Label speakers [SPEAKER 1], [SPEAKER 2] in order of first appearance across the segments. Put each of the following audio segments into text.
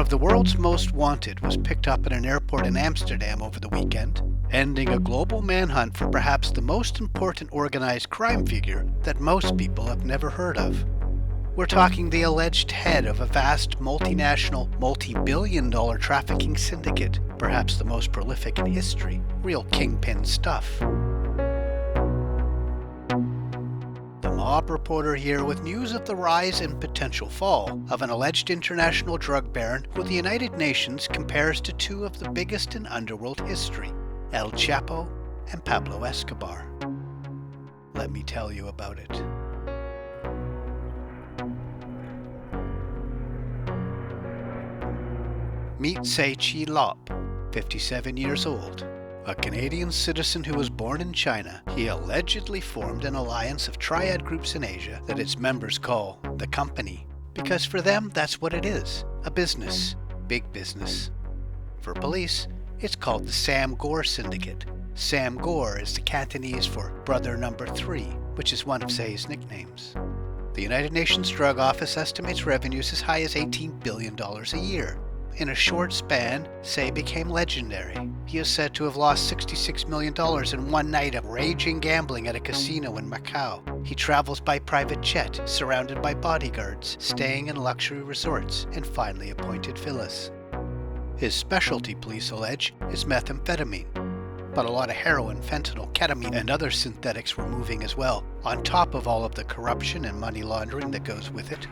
[SPEAKER 1] of the world's most wanted was picked up at an airport in Amsterdam over the weekend, ending a global manhunt for perhaps the most important organized crime figure that most people have never heard of. We're talking the alleged head of a vast multinational, multi-billion-dollar trafficking syndicate, perhaps the most prolific in history. Real Kingpin stuff. The Mob Reporter here with news of the rise and potential fall of an alleged international drug baron who the United Nations compares to two of the biggest in underworld history, El Chapo and Pablo Escobar. Let me tell you about it. Meet Tse Chi Lop, 57 years old. A Canadian citizen who was born in China, he allegedly formed an alliance of triad groups in Asia that its members call the Company, because for them that's what it is, a business, big business. For police, it's called the Sam Gor syndicate. Sam Gor is the Cantonese for brother number 3, which is one of Tse's nicknames. The United Nations Drug Office estimates revenues as high as $18 billion a year. In a short span, Tse became legendary. He is said to have lost $66 million in one night of raging gambling at a casino in Macau. He travels by private jet, surrounded by bodyguards, staying in luxury resorts and finely appointed villas. His specialty, police allege, is methamphetamine. But a lot of heroin, fentanyl, ketamine, and other synthetics were moving as well, on top of all of the corruption and money laundering that goes with it.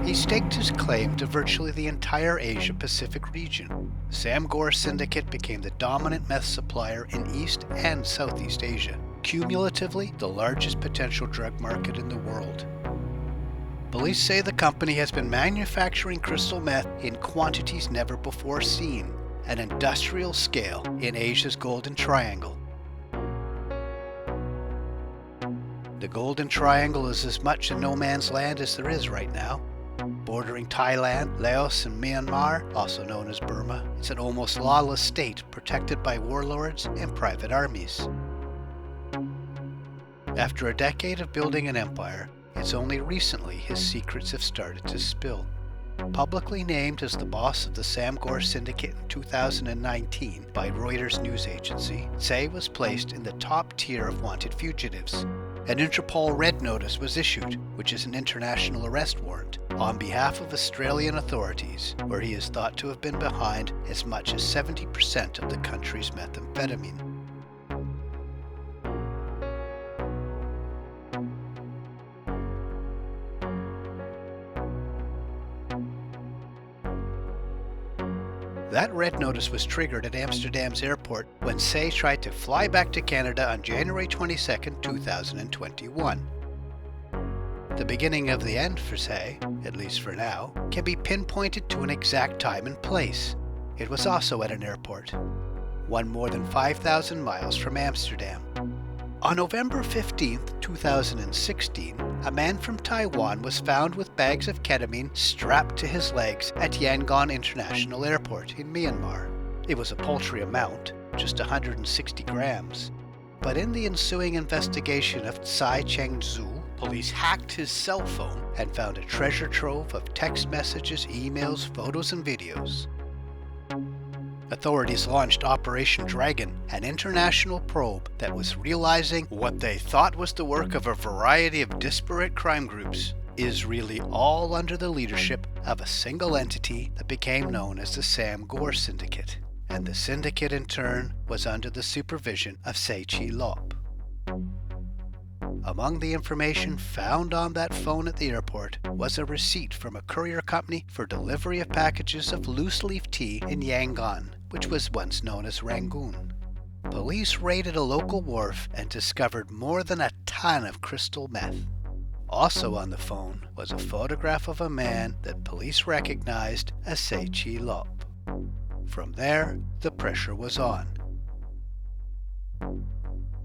[SPEAKER 1] He staked his claim to virtually the entire Asia-Pacific region. Sam Gor syndicate became the dominant meth supplier in East and Southeast Asia, cumulatively the largest potential drug market in the world. Police say the company has been manufacturing crystal meth in quantities never before seen, an industrial scale in Asia's Golden Triangle. The Golden Triangle is as much a no man's land as there is right now. Bordering Thailand, Laos, and Myanmar, also known as Burma, it's an almost lawless state protected by warlords and private armies. After a decade of building an empire, it's only recently his secrets have started to spill. Publicly named as the boss of the Sam Gor syndicate in 2019 by Reuters news agency, Tse was placed in the top tier of wanted fugitives. An Interpol Red Notice was issued, which is an international arrest warrant, on behalf of Australian authorities, where he is thought to have been behind as much as 70% of the country's methamphetamine. That red notice was triggered at Amsterdam's airport when Tse tried to fly back to Canada on January 22, 2021. The beginning of the end for Tse, at least for now, can be pinpointed to an exact time and place. It was also at an airport, one more than 5,000 miles from Amsterdam. On November 15, 2016, a man from Taiwan was found with bags of ketamine strapped to his legs at Yangon International Airport in Myanmar. It was a paltry amount, just 160 grams. But in the ensuing investigation of Tsai Cheng-Zhu, police hacked his cell phone and found a treasure trove of text messages, emails, photos, and videos. Authorities launched Operation Dragon, an international probe that was realizing what they thought was the work of a variety of disparate crime groups is really all under the leadership of a single entity that became known as the Sam Gor syndicate. And the syndicate in turn was under the supervision of Tse Chi Lop. Among the information found on that phone at the airport was a receipt from a courier company for delivery of packages of loose-leaf tea in Yangon, which was once known as Rangoon. Police raided a local wharf and discovered more than a ton of crystal meth. Also on the phone was a photograph of a man that police recognized as Tse Chi Lop. From there, the pressure was on.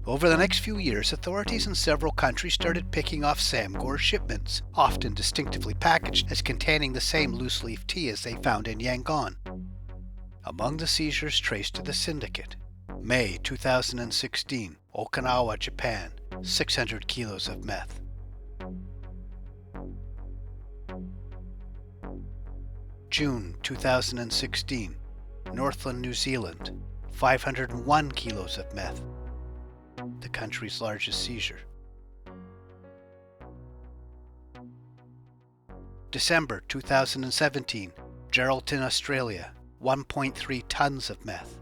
[SPEAKER 1] Over the next few years, authorities in several countries started picking off Sam Gor shipments, often distinctively packaged as containing the same loose-leaf tea as they found in Yangon. Among the seizures traced to the syndicate: May 2016, Okinawa, Japan, 600 kilos of meth. June 2016, Northland, New Zealand, 501 kilos of meth, the country's largest seizure. December 2017, Geraldton, Australia, 1.3 tons of meth.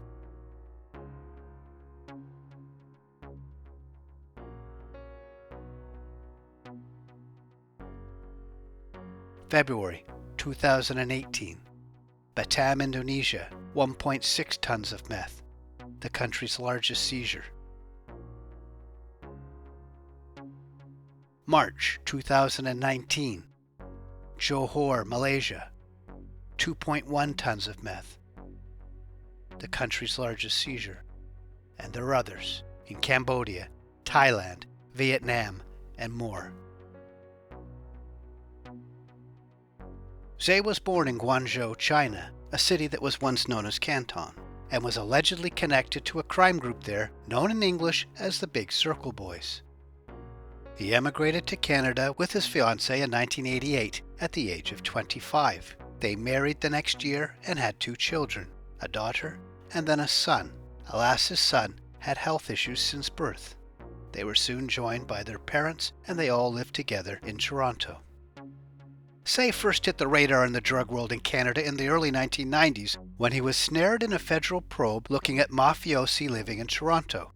[SPEAKER 1] February 2018, Batam, Indonesia, 1.6 tons of meth, the country's largest seizure. March 2019, Johor, Malaysia, 2.1 tons of meth, the country's largest seizure. And there are others in Cambodia, Thailand, Vietnam, and more. Tse was born in Guangzhou, China, a city that was once known as Canton, and was allegedly connected to a crime group there known in English as the Big Circle Boys. He emigrated to Canada with his fiancée in 1988 at the age of 25. They married the next year and had 2 children, a daughter and then a son. Alas, his son had health issues since birth. They were soon joined by their parents and they all lived together in Toronto. Tse first hit the radar in the drug world in Canada in the early 1990s when he was snared in a federal probe looking at mafiosi living in Toronto.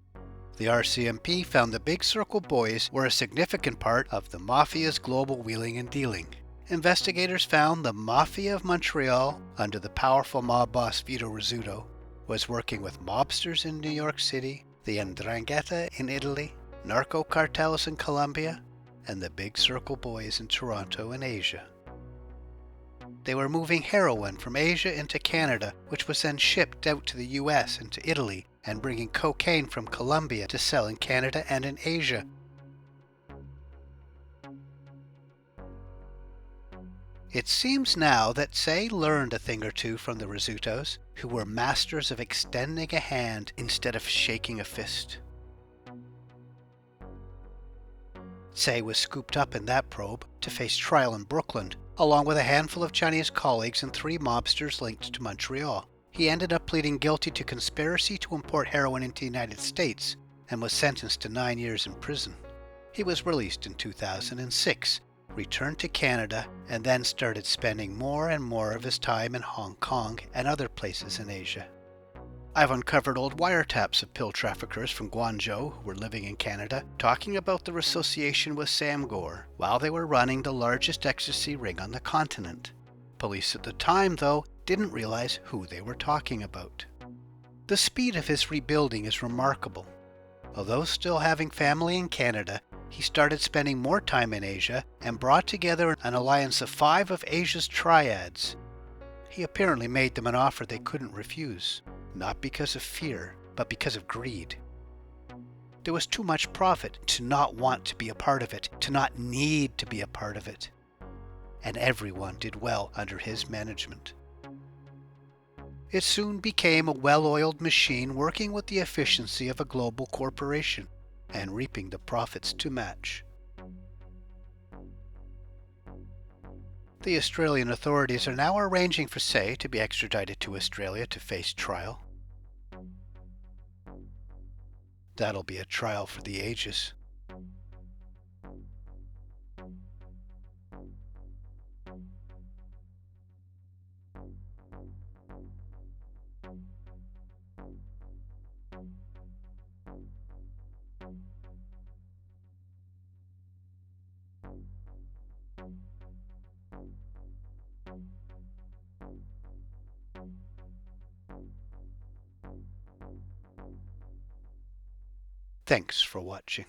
[SPEAKER 1] The RCMP found the Big Circle Boys were a significant part of the mafia's global wheeling and dealing. Investigators found the Mafia of Montreal, under the powerful mob boss Vito Rizzuto, was working with mobsters in New York City, the 'Ndrangheta in Italy, narco cartels in Colombia, and the Big Circle Boys in Toronto and Asia. They were moving heroin from Asia into Canada, which was then shipped out to the US and to Italy, and bringing cocaine from Colombia to sell in Canada and in Asia. It seems now that Tse learned a thing or two from the Rizzutos, who were masters of extending a hand instead of shaking a fist. Tse was scooped up in that probe to face trial in Brooklyn, along with a handful of Chinese colleagues and 3 mobsters linked to Montreal. He ended up pleading guilty to conspiracy to import heroin into the United States and was sentenced to 9 years in prison. He was released in 2006, returned to Canada, and then started spending more and more of his time in Hong Kong and other places in Asia. I've uncovered old wiretaps of pill traffickers from Guangzhou who were living in Canada talking about their association with Sam Gor while they were running the largest ecstasy ring on the continent. Police at the time, though, didn't realize who they were talking about. The speed of his rebuilding is remarkable. Although still having family in Canada, he started spending more time in Asia and brought together an alliance of 5 of Asia's triads. He apparently made them an offer they couldn't refuse, not because of fear, but because of greed. There was too much profit to not want to be a part of it, to not need to be a part of it. And everyone did well under his management. It soon became a well-oiled machine working with the efficiency of a global corporation and reaping the profits to match. The Australian authorities are now arranging for Tse to be extradited to Australia to face trial. That'll be a trial for the ages. Thanks for watching.